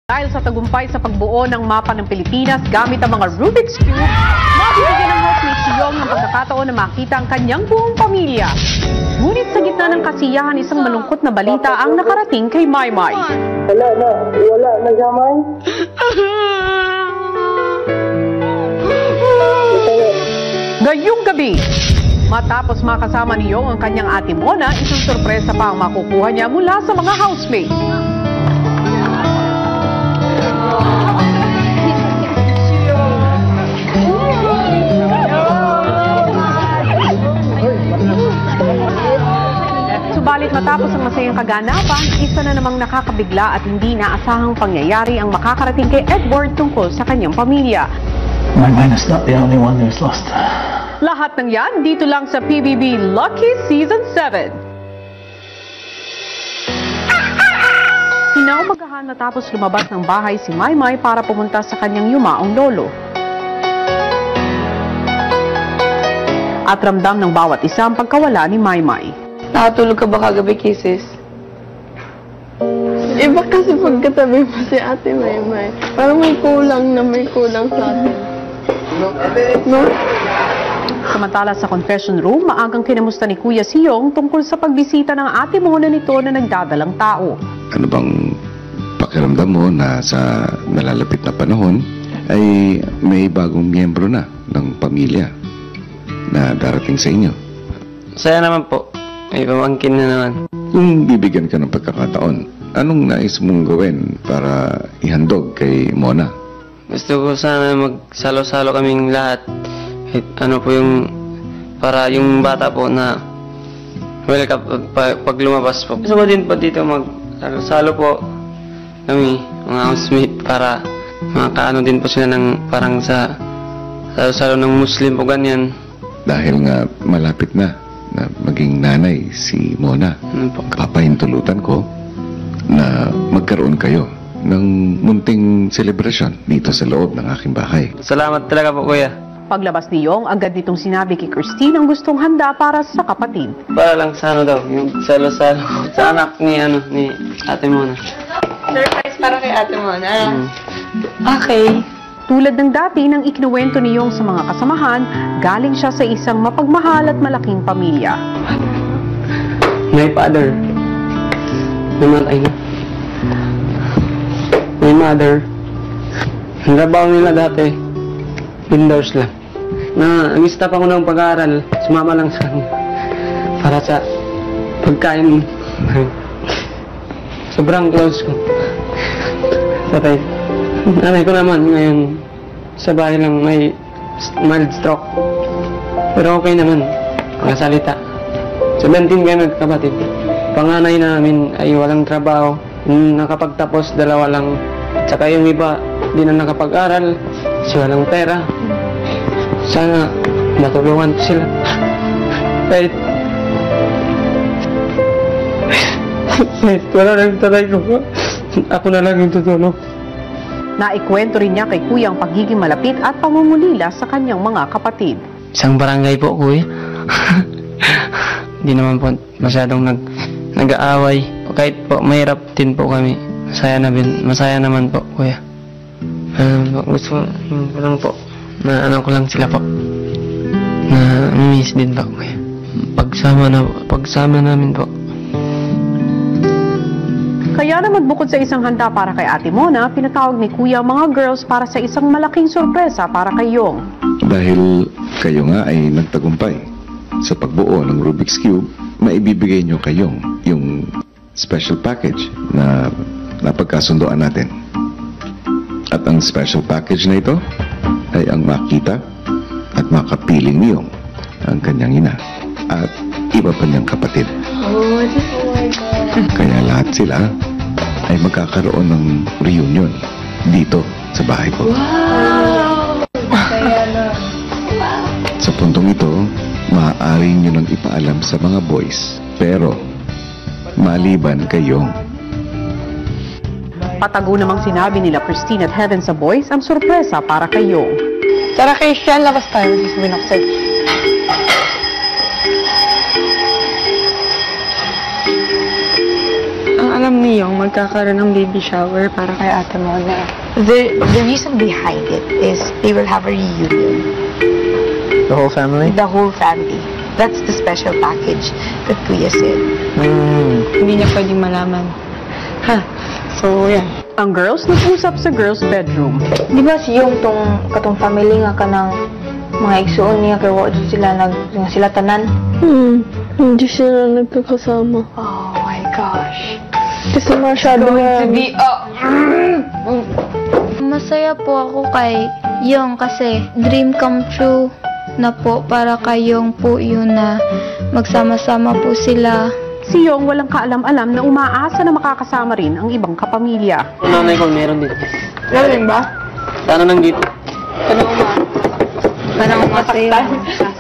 Dahil sa tagumpay sa pagbuo ng mapa ng Pilipinas gamit ang mga Rubik's Cube, mabibigyan ng housemate si Yong ng pagkakataon na makita ang kanyang buong pamilya. Ngunit sa gitna ng kasiyahan, isang malungkot na balita ang nakarating kay Maymay. Wala na gamay. Ngayong gabi, matapos makasama ni Yong ang kanyang ate Mona, isang sorpresa pa ang makukuha niya mula sa mga housemate. Subalit matapos ang masayang kaganapan, isa na namang nakakabigla at hindi naasahang pangyayari ang makakarating kay Edward tungkol sa kanyang pamilya. My mind is not the only one who's lost. Lahat ng yan dito lang sa PBB Lucky Season 7. Kinaumagahan matapos lumabas ng bahay si Maymay para pumunta sa kanyang yumaong lolo. At ramdam ng bawat isa ang pagkawala ni Maymay. Nakatulog ka ba kagabi, Kisses? Iba kasi pagkatabi mo si Ate Maymay. Parang may kulang sa atin. No? Samantala sa confession room, maagang kinamusta ni Kuya si Yong tungkol sa pagbisita ng ate Mona nito na nagdadalang tao. Ano bang pakiramdam mo na sa nalalapit na panahon ay may bagong miyembro na ng pamilya na darating sa inyo? Saya naman po. May pamangkin na naman. Kung bibigyan ka ng pagkakataon, anong nais mong gawin para ihandog kay Mona? Gusto ko sana magsalo-salo kaming lahat. Kahit ano po yung, para yung bata po na welcome pag lumabas po. Gusto ko din po dito magsalo-salo po kami, mga housemate, para makaano din po sila ng parang sa salo-salo ng Muslim po ganyan. Dahil nga malapit na maging nanay si Mona, papahintulutan ko na magkaroon kayo ng munting selebrasyon dito sa loob ng aking bahay. Salamat talaga po, Kuya. Paglabas ni Yong, agad nitong sinabi kay Christine ang gustong handa para sa kapatid. Para lang sa ano daw, yung salo-salo sa anak ni Ate Mona. Surprise para kay Ate Mona. Okay. Tulad ng dati nang ikinuwento ni Yong sa mga kasamahan, galing siya sa isang mapagmahal at malaking pamilya. My father, namatay na. My mother, ang trabaho nila dati, indoors lang. Nag-stop ako ng pag-aaral, sumama lang sa kanya. Para sa pagkain. Sobrang close ko. Tatay. Nanay ko naman ngayon sa bahay lang may mild stroke. Pero okay naman, nakasalita. 17 kami magkapatid. Panganay namin ay walang trabaho. Nakapagtapos, 2 lang. Tsaka yung iba, di na nakapag-aral. Kasi walang pera. Sana matulungan ko sila. Kahit wala lang tatay ko. Ako na lang yung tutulong. Naikwento rin niya kay Kuya ang pagiging malapit at pangungulila sa kanyang mga kapatid. Isang barangay po, Kuya. Hindi naman po masyadong nag-aaway. Kahit po mahirap din po kami. Masaya naman po, Kuya. Gusto ko lang po na ano ko lang sila po. Na miss din po, Kuya. Pagsama namin po. Kaya naman bukod sa isang handa para kay Ate Mona, pinatawag ni Kuya ang mga girls para sa isang malaking sorpresa para kay Yong. Dahil kayo nga ay nagtagumpay sa pagbuo ng Rubik's Cube, maibibigay nyo kayong yung special package na napagkasundoan natin. At ang special package na ito ay ang makita at makapiling ni Yong, ang kanyang ina, at iba pa niyang kapatid. Oh my God. Kaya lahat sila ay magkakaroon ng reunion dito sa bahay ko. Wow! Kaya na. Sa puntong ito, maaari nyo nang ipaalam sa mga boys. Pero, maliban kayong. Patago namang sinabi nila Christine at Heaven sa boys ang sorpresa para kay Yong. Tara, Christian, labas tayo. Sabihin ako sa'yo. Ang alam ni Yong, magkakaroon ng baby shower para kay Ate Mona. The reason behind it is they will have a reunion. The whole family? The whole family. That's the special package that Kuya said. Hindi niya pwedeng malaman. Ha? So, yan. Ang girls nag-usap sa girls' bedroom. Di ba si Yung katong family nga ka ng mga igsuon niya kay wa sila nga sila tanan? Hindi sila nagkakasama. Oh my gosh. Kasi masyado To be Masaya po ako kay Yung kasi dream come true na po para kay Yung po yun na magsama-sama po sila. Si Yong walang kaalam-alam na umaasa na makakasama rin ang ibang kapamilya. Ang nanay ko meron din. Galing ba? Sana nandito. Parang masaya.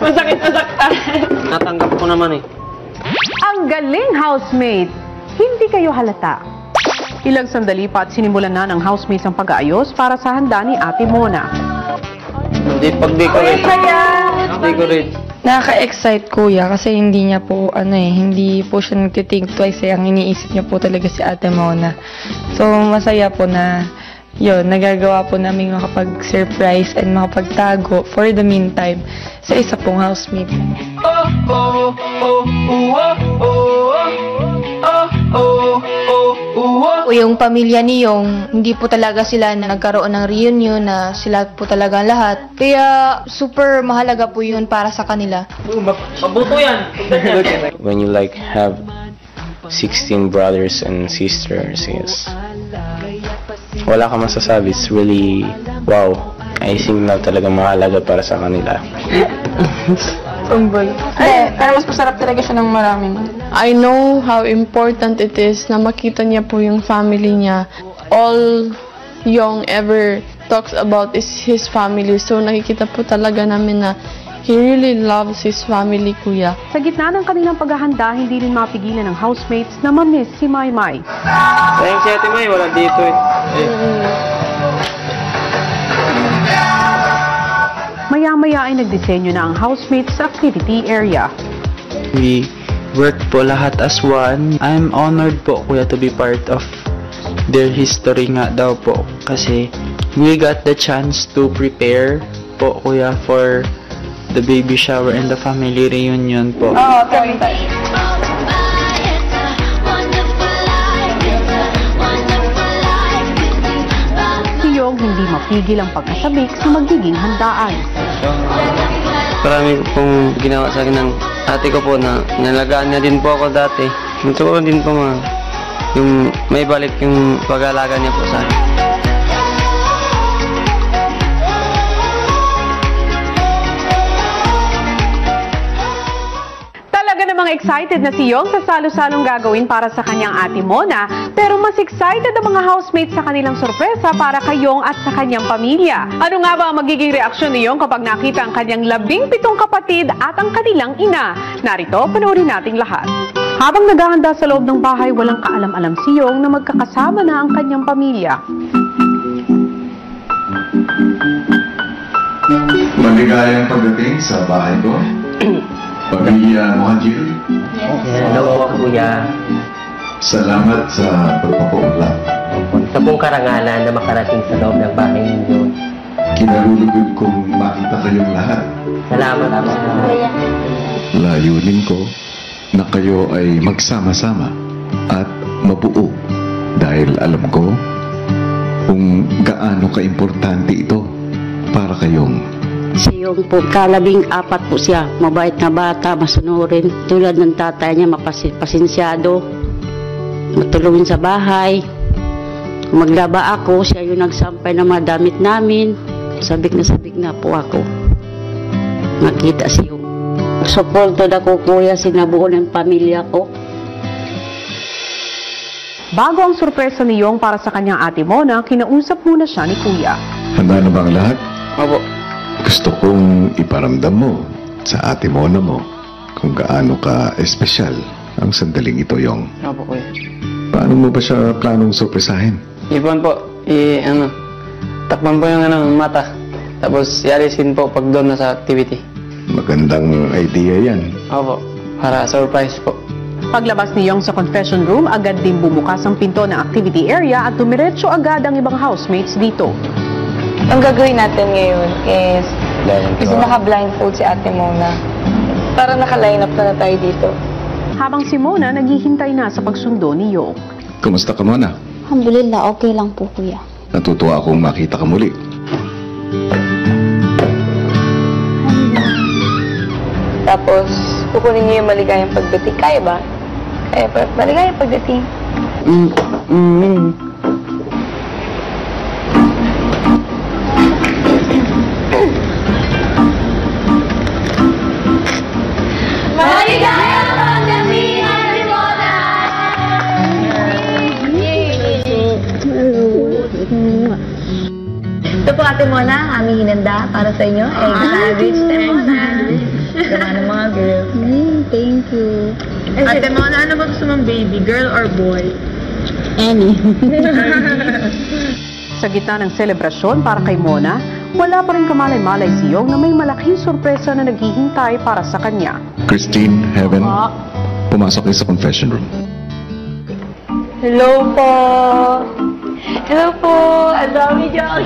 Masakit. Natanggap ko naman eh. Ang galing, housemate! Hindi kayo halata. Ilang sandali pa at sinimulan na ng housemates ang pag-aayos para sa handa ni Ate Mona. Hindi pag-decorate. Decorate. Nakaka-excite kuya kasi hindi niya po hindi po siya nagtithink twice ang iniisip niya po talaga si Ate Mona. So masaya po na yun, nagagawa po namin makapag-surprise and makapagtago for the meantime sa isa pong housemate. Yung pamilya ni Yung, hindi po talaga sila na nagkaroon ng reunion na sila po talaga lahat. Kaya super mahalaga po yun para sa kanila. Mabuto yan. When you like have 16 brothers and sisters, yes. Wala ka masasabi. It's really, wow. I think na talaga mahalaga para sa kanila. Pero mas masarap talaga siya ng maraming. I know how important it is na makita niya po yung family niya. All Yung ever talks about is his family. So nakikita po talaga namin na he really loves his family, kuya. Sa gitna ng kanilang paghahanda, hindi rin mapigilan ng housemates na mamiss si Maymay. Sayang si Ate May, wala dito eh. Maya-maya ay nagdisenyo na ang housemates sa activity area. We work po lahat as one. I'm honored po, kuya, to be part of their history nga daw po. Kasi we got the chance to prepare po, kuya, for the baby shower and the family reunion po. Si Yong hindi mapigil ang pagkasabik sa magiging handaan. Marami pong ginawa sa akin ng ate ko po na nalagaan niya din po ako dati. Gusto ko din po yung may balik yung pag-alaga niya po sa akin. Talaga namang excited na si Yong sa salo-salong gagawin para sa kanyang Ate Mona, pero mas excited ang mga housemates sa kanilang sorpresa para kay Yong at sa kanyang pamilya. Ano nga ba ang magiging reaksyon ni Yong kapag nakita ang kanyang 17 kapatid at ang kanilang ina? Narito, panoorin nating lahat. Habang naghahanda sa loob ng bahay, walang kaalam-alam si Yong na magkakasama na ang kanyang pamilya. Maligayang pagdating sa bahay ko. Pamilya Muhajir. Hello, kuya. Salamat sa pagpapaunlak. Sa pong karangalan na makarating sa loob ng bahay ninyo. Kinalulugod kong makita kayong lahat. Salamat po. Layunin ko na kayo ay magsama-sama at mabuo dahil alam ko kung gaano kaimportante ito para kayong Si Yung po, kalabing-4 po siya. Mabait na bata, masunurin. Tulad ng tatay niya, pasensyado. Matulungin sa bahay. Maglaba ako, siya yung nagsampay ng mga damit namin. Sabik na po ako. Makita si Yung. Suporto na ko, kuya, sinabuo ng pamilya ko. Bago ang sorpresa ni Yong para sa kanyang Ate Mona, kinausap muna siya ni Kuya. handa na ba ang lahat? Opo. Gusto kong iparamdam mo sa Ate Mona mo kung gaano ka espesyal ang sandaling ito, Yong. Opo, kuya. Paano mo ba siya planong sorpresahin? Ipon po, takpan po yung mata. Tapos yalisin po pag doon na sa activity. Magandang idea yan. Opo, para surprise po. Paglabas ni Yong sa confession room, agad din bumukas ang pinto ng activity area at dumiretso agad ang ibang housemates dito. Ang gagawin natin ngayon is naka-blindfold si Ate Mona. Para naka-line up na tayo dito. Habang si Mona naghihintay na sa pagsundo ni Yong. Kumusta ka, Mona? Alhamdulillah, okay lang po, kuya. Natutuwa akong makita ka muli. Tapos, kukunin niyo yung maligayang pagdating. Kaya ba? Kaya ba? Maligayang pagdating. Maligayang pagdating, Ate Mona! Ito po, Ate Mona, ang aming hinanda para sa inyo. Egg sandwich, Ate Mona. Gawa ng mga girls. Thank you. Ate Mona, ano ba gusto mong baby? Girl or boy? Any. Sa gitna ng selebrasyon para kay Mona, wala pa rin kamalay-malay si Yong na may malaking sorpresa na naghihintay para sa kanya. Christine, Heaven, pumasok kayo sa confession room. Hello po! Hello po! Ang dami dyan!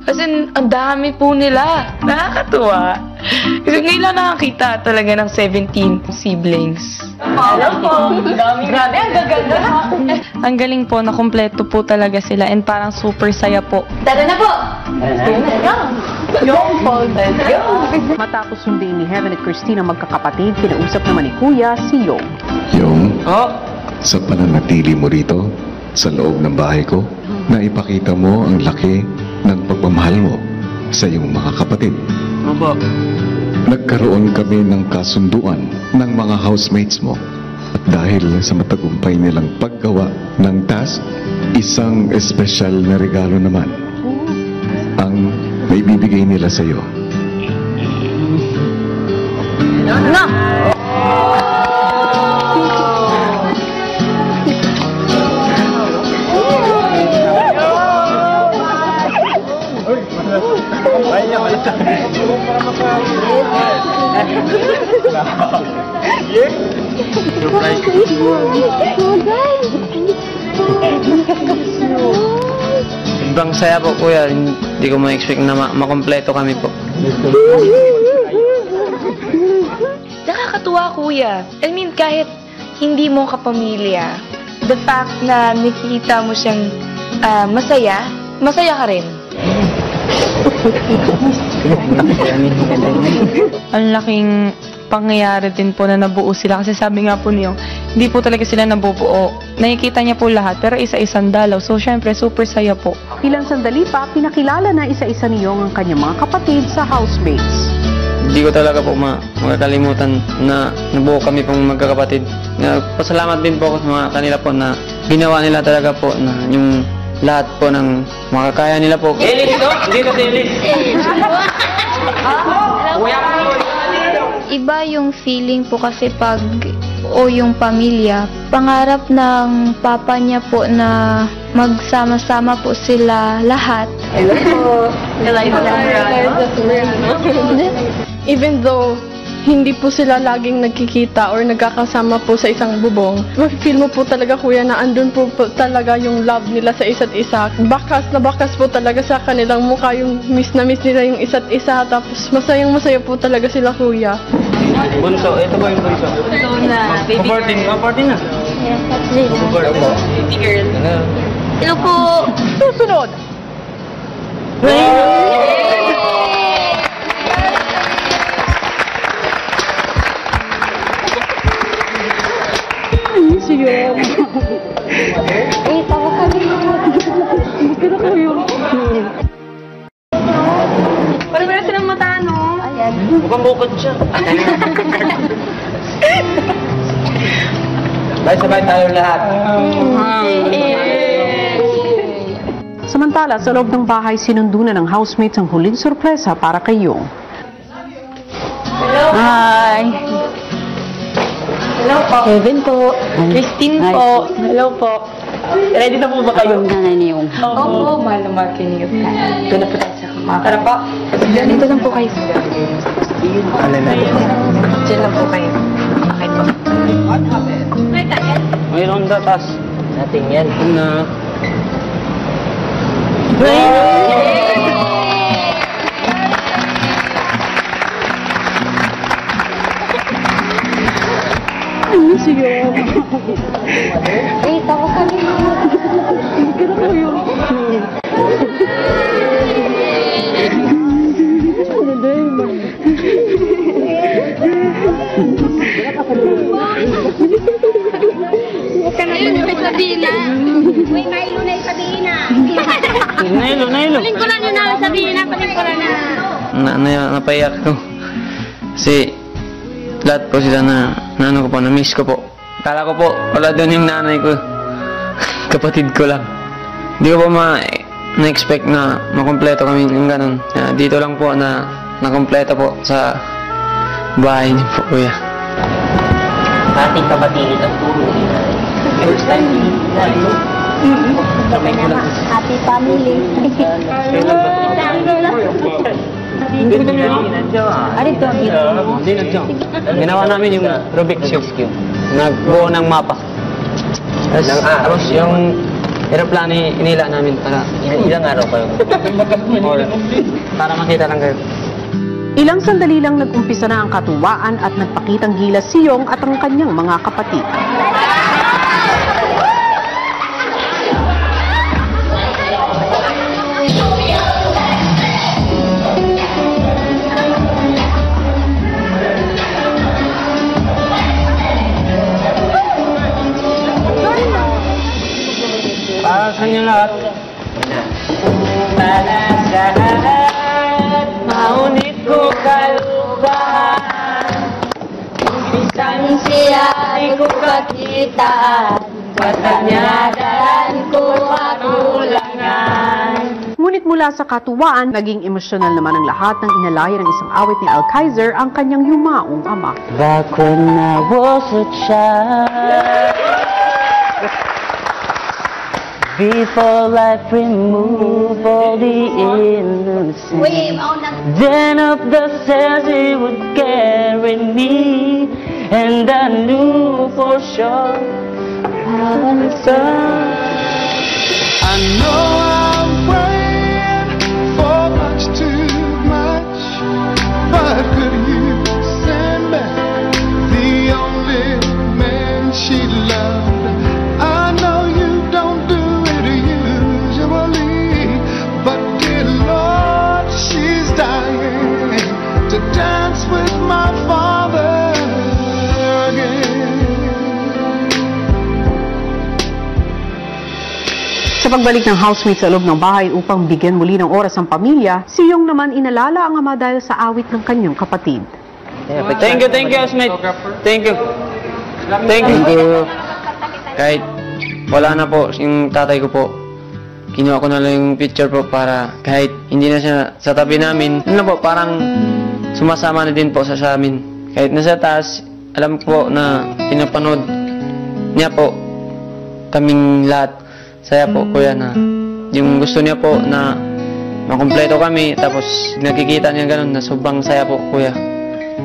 Kasi ang dami po nila. Nakakatuwa. Kasi ngayon lang nakakita talaga ng 17 siblings. Hello po! Grabe, ang gaganda! Ang galing po, na kumpleto po talaga sila and parang super saya po. Tara na po! Yung po, let's go! Matapos sundin ni Heaven at Christine ang magkakapatid, kinausap naman ni Kuya si Yong. Yung, sa pananatili mo rito, sa loob ng bahay ko, na ipakita mo ang laki ng pagmamahal mo sa iyong mga kapatid. Opo. Nagkaroon kami ng kasunduan ng mga housemates mo. At dahil sa matagumpay nilang paggawa ng task, isang espesyal na regalo naman ang may bibigay nila sa iyo. Sobrang saya po, kuya. Hindi ko ma-expect na makompleto kami po. Nakakatuwa, kuya. I mean, kahit hindi mo kapamilya, the fact na nakikita mo siyang masaya, masaya ka rin. Ang laking pangyayari din po na nabuo sila kasi sabi nga po niyo, hindi po talaga sila nabubuo. Nakikita niya po lahat pero isa-isang dalaw. So syempre super saya po. Ilang sandali pa, pinakilala na isa-isa ni Yong ang kanyang mga kapatid sa housemates. Hindi ko talaga po makakalimutan na nabuo kami pong magkakapatid. Pasalamat din po ako sa mga kanila po na ginawa nila talaga po na yung lahat po ng makakaya nila po. Elis to? Dito si Elis. Iba yung feeling po kasi pag yung pamilya, pangarap ng papa niya po na magsama-sama po sila lahat. Even though hindi po sila laging nagkikita or nagkakasama po sa isang bubong, feel mo po talaga, kuya, na andun po talaga yung love nila sa isa't isa. Bakas na bakas po talaga sa kanilang mukha yung miss na miss nila yung isa't isa. Tapos masayang masaya po talaga sila, kuya. Bunso, ito ba yung bunso? Ito na, baby girl. 14 na. Yes, that's it. Baby girl. Hello po! Susunod! Parang silang mata, no? Ayan. Mukhang bukod siya. Sabay-sabay tayo lahat. Samantala, sa loob ng bahay, sinundo na ng housemates ang huling sorpresa para kay Yong. Hi! Hello po. Kevin po. Christine Hi. po. Hello po. Ready na po ba kayo? Ang nanay ni Yong. Oo, mahal na mahal kayo niyo. Doon na po tayo sa kama. Tara po. Dito lang po kayo. Alala. Diyan lang po kayo. Okay po. Mayroon datas. Nating yan. Na. Sige. Tawa ka rin. Pero ko yun. Huwag ka na may sabihin na. Uy, Milo na yung sabihin na. Nailo. Palingkuran nyo na, sabihin na, palingkuran na. Napaiyak ko. Kasi lahat po sila na ano ko po, na-miss ko po. Kala ko po, wala doon yung nanay ko. Kapatid ko lang. Hindi ko po na-expect na makompleto kami yung ganun. Dito lang po na nakompleto po sa bahay niyo po, kuya. Ating kapatid ang turo. First time Happy family. Ginawa namin yung Rubik's Cube. Nagbuo ng mapa. Tapos yung aeroplano inila namin para ilang araw kayo? Para makita lang kayo. Ilang sandali lang nag-umpisa na ang katuwaan at nagpakitang gilas si Yong at ang kanyang mga kapatid. Para sa inyo lahat. Maunit ko kalubahan, Isang siya ay ko kakita, patanyadaran ko kakulangan. Ngunit mula sa katuwaan, naging emosyonal naman ang lahat ng inalaya ng isang awit ni Alkaiser ang kanyang yumaong ama. Back when I was a child, before life removed all the innocence, then up the stairs it would carry me, and I knew for sure I was I know I'm praying for much too much, but could you send back the only man she loved? I know you don't do it usually, but dear Lord, she's dying to dance with my father again. Sa pagbalik ng housemate sa loob ng bahay upang bigyan muli ng oras ang pamilya, si Yong naman inalala ang ama dahil sa awit ng kanyang kapatid. Thank you, housemate. Thank you. Thank you. Kahit wala na po yung tatay ko po, kinuha ko na lang yung picture po para kahit hindi na siya sa tabi namin, ano po, parang sumasama na din po sa amin. Kahit nasa taas, alam ko po na pinapanood niya po kaming lahat. Saya po, kuya, na yung gusto niya po na makumpleto kami, tapos nakikita niya ganun na sobrang saya po, kuya.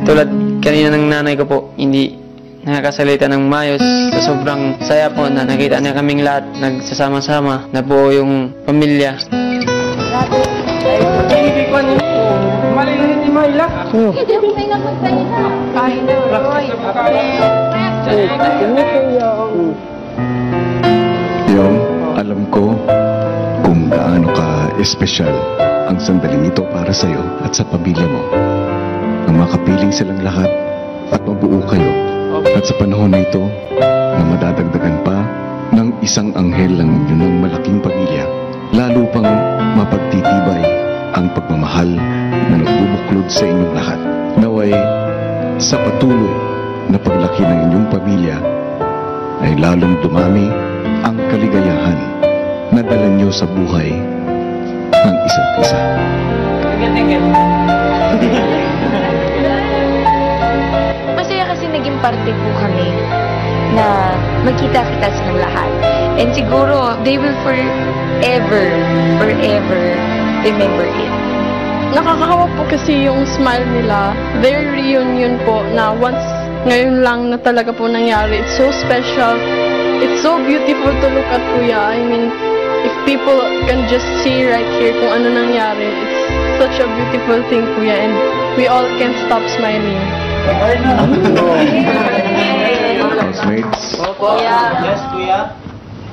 Tulad kanina ng nanay ko po, hindi nakakasalita ng mayos, sa sobrang saya po na nakita niya kaming lahat nagsasama-sama, na buo yung pamilya. Yong, alam ko kung gaano ka espesyal ang sandaling ito para sa'yo at sa pamilya mo. Ang makapiling silang lahat at mabuo kayo. At sa panahon na ito, na madadagdagan pa ng isang anghel ng inyong malaking pamilya, lalo pang mapagtitibay ang pagmamahal na nagbubuklod sa inyong lahat. Naway, sa patuloy na paglaki ng inyong pamilya, ay lalong dumami ang kaligayahan na dala niyo sa buhay ng isa't isa. Masaya kasi naging parte po kami na magkita-kita silang lahat. And siguro, they will forever remember it. Nakakahawa po kasi yung smile nila. Their reunion po na once ngayon lang na talaga po nangyari. It's so special. It's so beautiful to look at, Kuya. I mean, if people can just see right here kung ano nangyari, it's such a beautiful thing, Kuya, and we all can't stop smiling. Housemates,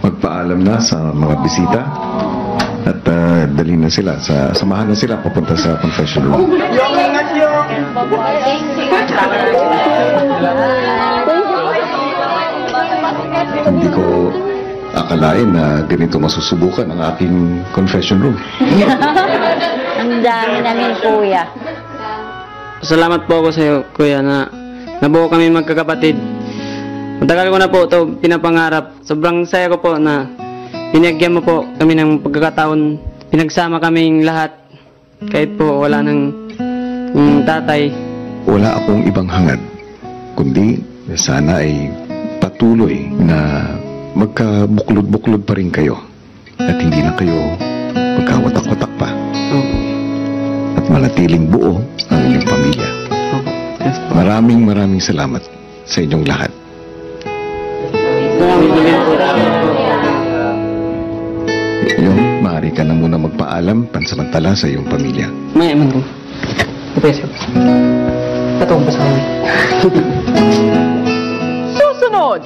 magpaalam na sa mga bisita at dali na sila, samahan na sila papunta sa confession room. Hindi ko akalain na ganito masusubukan ang aking confession room. Ang dami namin, Kuya. Salamat po ako sa iyo, Kuya, na nabuo kami magkakapatid. Matagal ko na po ito pinapangarap. Sobrang saya ko po na binigyan mo po kami ng pagkakataon. Pinagsama kaming lahat. Kahit po wala ng tatay. Wala akong ibang hangad, kundi sana ay patuloy na magkabuklod-buklod pa rin kayo. At hindi na kayo magkawatak-watak pa. At manatiling buo ang inyong pamilya. Maraming salamat sa inyong lahat. Yung, maaari ka na muna magpaalam pansamantala sa iyong pamilya. May eman ko. Kapesyo. Patong pa sa kami. Susunod!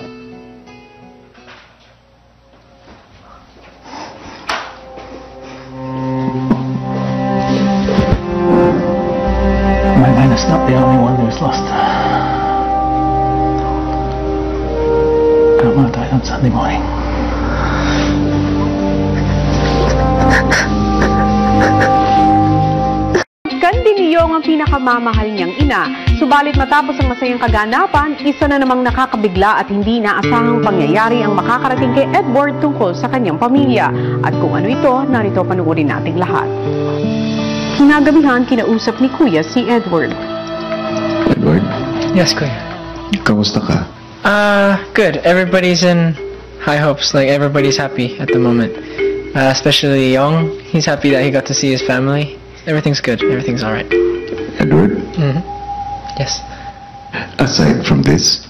My man is not the only one who is lost. Grandma died on Sunday morning. Kandi ni Yong ang pinakamamahal niyang ina. Subalit matapos ang masayang kaganapan, isa na namang nakakabigla at hindi naasahang pangyayari ang makakarating kay Edward tungkol sa kanyang pamilya. At kung ano ito, narito panuorin nating lahat. Kinagabihan, kinausap ni Kuya si Edward. Edward? Yes, Kuya. Kamusta ka? Good. Everybody's in high hopes. Like, everybody's happy at the moment. Especially Young. He's happy that he got to see his family. Everything's good. Everything's alright. Edward? Yes. Aside from this,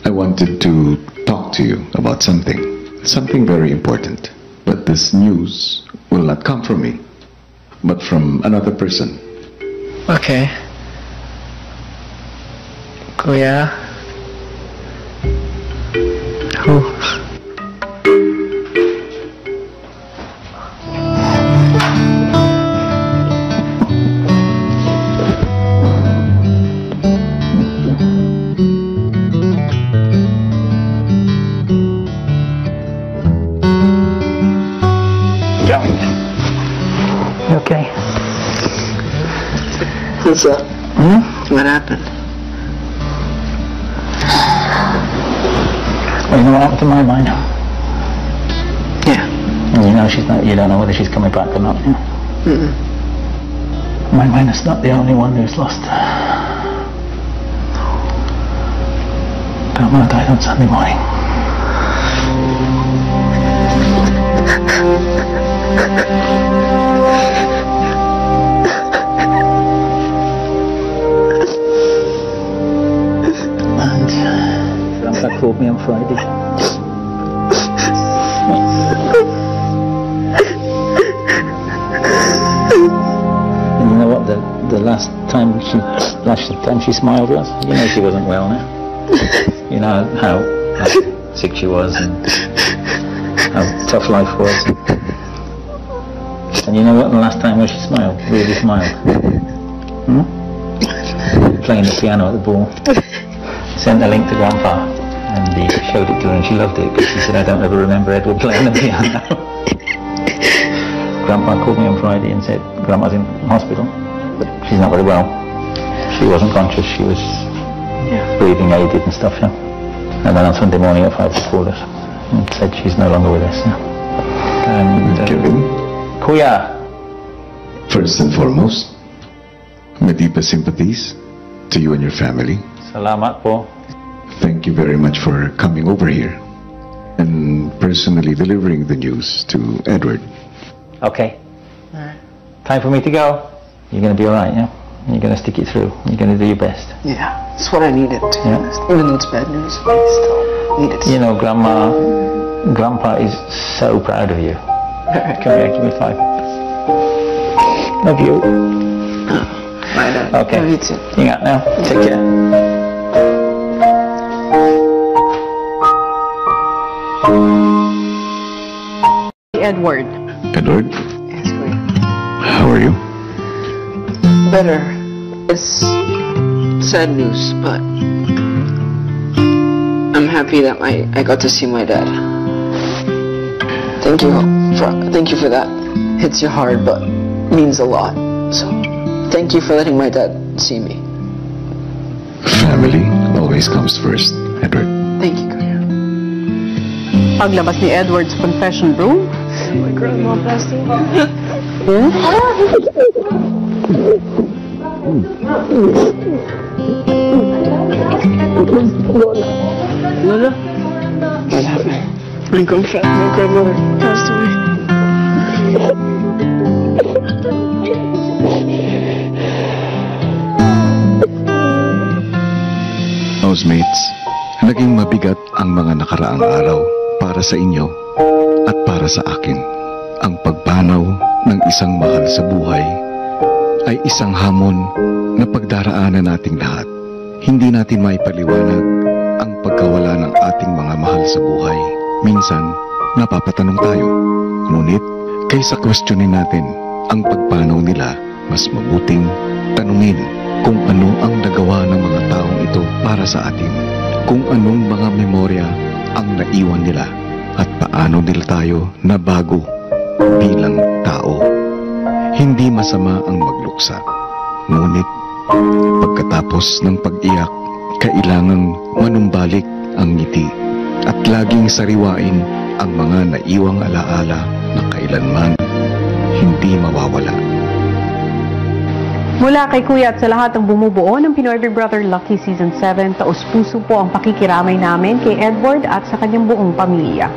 I wanted to talk to you about something. Something very important. But this news will not come from me, but from another person. Okay. Kuya. Who? You okay? What's up? What happened? Well, you know what happened to my mind? Yeah. And you know she's not. You don't know whether she's coming back or not. Yeah? My mind is not the only one who's lost. Grandma died on Sunday morning. And Grandpa called me on Friday. And you know what? The last time she smiled was, you know, she wasn't well now. You know how sick she was and how tough life was. And you know what? The last time when she smiled, really smiled. Playing the piano at the ball. Sent a link to Grandpa, and he showed it to her, and she loved it because she said, "I don't ever remember Edward playing the piano." Grandpa called me on Friday and said Grandma's in hospital, but she's not very well. She wasn't conscious. She was breathing aided and stuff. Yeah. And then on Sunday morning at 5 she called us and said she's no longer with us. Yeah. And Kevin? Kuya. First and foremost, my deepest sympathies to you and your family. Salamat po. Thank you very much for coming over here and personally delivering the news to Edward. Okay. Time for me to go. You're going to be all right, yeah? You're gonna stick it through. You're gonna do your best. Yeah, it's what I needed, to be honest. Even though it's bad news, I still needed it. You know, Grandpa is so proud of you. Come here, give me 5. Love you. Bye, Dad. Okay. Love you too. Ingat now. Take care. Edward. Edward, Yes, Kuya. how are you? Better. It's sad news, but I'm happy that I got to see my dad. Thank you for that. Hits you hard, but means a lot. So, thank you for letting my dad see me. Family always comes first, Edward. Thank you, Kuya. Paglabas ni Edward sa confession room, My grandma passed away. Lola? What happened? My grandmother passed away. Housemates, naging mabigat ang mga nakaraang araw para sa inyo at para sa akin. Ang pagpanaw ng isang mahal sa buhay ay isang hamon na pagdaraanan nating lahat. Hindi natin maipaliwanag ang pagkawala ng ating mga mahal sa buhay. Minsan, napapatanong tayo. Ngunit, kaysa questionin natin ang pagpanaw nila, mas mabuting tanungin kung ano ang nagawa ng mga taong ito para sa atin. Kung anong mga memorya ang naiwan nila at paano nila tayo nabago bilang tao. Hindi masama ang magluksa. Ngunit, pagkatapos ng pag-iyak, kailangang manumbalik ang ngiti at laging sariwain ang mga naiwang alaala na kailanman hindi mawawala. mula kay Kuya at sa lahat ng bumubuo ng Pinoy Big Brother Lucky Season 7, taus-puso po ang pakikiramay namin kay Edward at sa kanyang buong pamilya.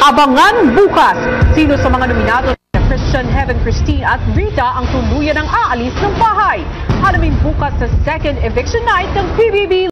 Abangan bukas! Sino sa mga nominado na Christian, Heaven, Christine at Rita ang tuluyan ng aalis ng bahay? Alamin bukas sa second eviction night ng PBB